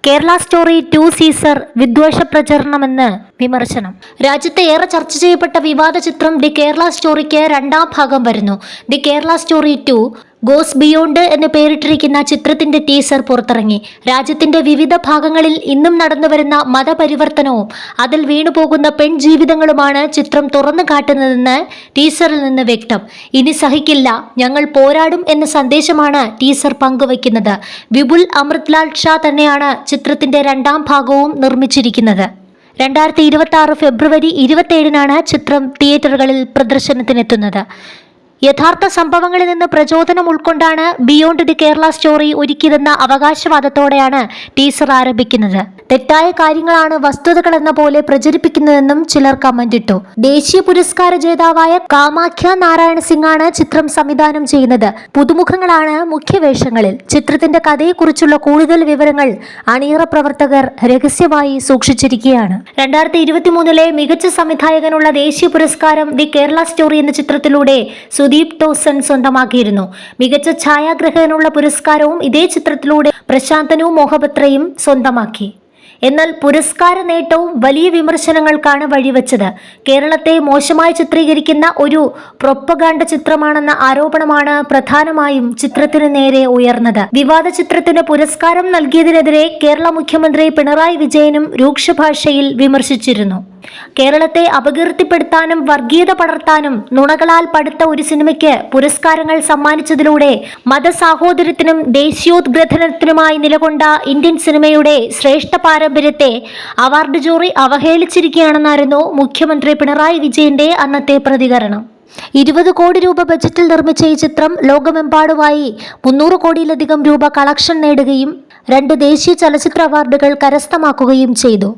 Kerala story 2 Caesar വിദ്വേഷ പ്രചരണമെന്ന് വിമർശനം. രാജ്യത്തെ ഏറെ ചർച്ച ചെയ്യപ്പെട്ട വിവാദ ചിത്രം ദി കേരള സ്റ്റോറിക്ക് രണ്ടാം ഭാഗം വരുന്നു. The Kerala story 2 goes beyond എന്ന് പേരിട്ടിരിക്കുന്ന ചിത്രത്തിന്റെ ടീസർ പുറത്തിറങ്ങി. രാജ്യത്തിന്റെ വിവിധ ഭാഗങ്ങളിൽ ഇന്നും നടന്നുവരുന്ന മതപരിവർത്തനവും അതിൽ വീണുപോകുന്ന പെൺജീവിതങ്ങളുമാണ് ചിത്രം തുറന്നു കാട്ടുന്നതെന്ന് ടീസറിൽ നിന്ന് വ്യക്തം. ഇനി സഹിക്കില്ല, ഞങ്ങൾ പോരാടും എന്ന സന്ദേശമാണ് ടീസർ പങ്കുവയ്ക്കുന്നത്. വിപുൽ അമൃത്ലാൽ ഷാ തന്നെയാണ് ചിത്രത്തിന്റെ രണ്ടാം ഭാഗവും നിർമ്മിച്ചിരിക്കുന്നത്. 2026 ഫെബ്രുവരി 27-നാണ് ചിത്രം തിയേറ്ററുകളിൽ പ്രദർശനത്തിനെത്തുന്നത്. യഥാർത്ഥ സംഭവങ്ങളിൽ നിന്ന് പ്രചോദനം ഉൾക്കൊണ്ടാണ് ബിയോണ്ട് ദി കേരള സ്റ്റോറി ഒരുക്കിയതെന്ന അവകാശവാദത്തോടെയാണ് ടീസർ ആരംഭിക്കുന്നത്. തെറ്റായ കാര്യങ്ങളാണ് വസ്തുതകളെന്ന പോലെ പ്രചരിപ്പിക്കുന്നതെന്നും ചിലർ കമന്റിട്ടു. ദേശീയ പുരസ്കാര ജേതാവായ കാമാഖ്യ നാരായണ സിംഗാണ് ചിത്രം സംവിധാനം ചെയ്യുന്നത്. പുതുമുഖങ്ങളാണ് മുഖ്യവേഷങ്ങളിൽ. ചിത്രത്തിന്റെ കഥയെക്കുറിച്ചുള്ള കൂടുതൽ വിവരങ്ങൾ അണിയറ പ്രവർത്തകർ രഹസ്യമായി സൂക്ഷിച്ചിരിക്കുകയാണ്. 2023 മികച്ച സംവിധായകനുള്ള ദേശീയ പുരസ്കാരം ദി കേരള സ്റ്റോറി എന്ന ചിത്രത്തിലൂടെ സുദീപ് ടോസൻ സ്വന്തമാക്കിയിരുന്നു. മികച്ച ഛായാഗ്രഹകനുള്ള പുരസ്കാരവും ഇതേ ചിത്രത്തിലൂടെ പ്രശാന്തനു മോഹപത്രയും സ്വന്തമാക്കി. എന്നാൽ പുരസ്കാര നേട്ടവും വലിയ വിമർശനങ്ങൾക്കാണ് വഴിവെച്ചത്. കേരളത്തെ മോശമായി ചിത്രീകരിക്കുന്ന ഒരു പ്രൊപ്പഗാണ്ട ചിത്രമാണെന്ന ആരോപണമാണ് പ്രധാനമായും ചിത്രത്തിന് നേരെ ഉയർന്നത്. വിവാദ ചിത്രത്തിന് പുരസ്കാരം നൽകിയതിനെതിരെ കേരള മുഖ്യമന്ത്രി പിണറായി വിജയനും രൂക്ഷഭാഷയിൽ വിമർശിച്ചിരുന്നു. കേരളത്തെ അപകീർത്തിപ്പെടുത്താനും വർഗീയത പടർത്താനും നുണകളാൽ പടുത്ത ഒരു സിനിമയ്ക്ക് പുരസ്കാരങ്ങൾ സമ്മാനിച്ചതിലൂടെ മതസാഹോദര്യത്തിനും ദേശീയോദ്ഗ്രഥനത്തിനുമായി നിലകൊണ്ട ഇന്ത്യൻ സിനിമയുടെ ശ്രേഷ്ഠ പാരമ്പര്യത്തെ അവാർഡ് ജൂറി അവഹേളിച്ചിരിക്കുകയാണെന്നായിരുന്നു മുഖ്യമന്ത്രി പിണറായി വിജയന്റെ അന്നത്തെ പ്രതികരണം. 20 കോടി രൂപ ബജറ്റിൽ നിർമ്മിച്ച ഈ ചിത്രം ലോകമെമ്പാടുമായി 300 കോടിയിലധികം രൂപ കളക്ഷൻ നേടുകയും 2 ദേശീയ ചലച്ചിത്ര അവാർഡുകൾ കരസ്ഥമാക്കുകയും ചെയ്തു.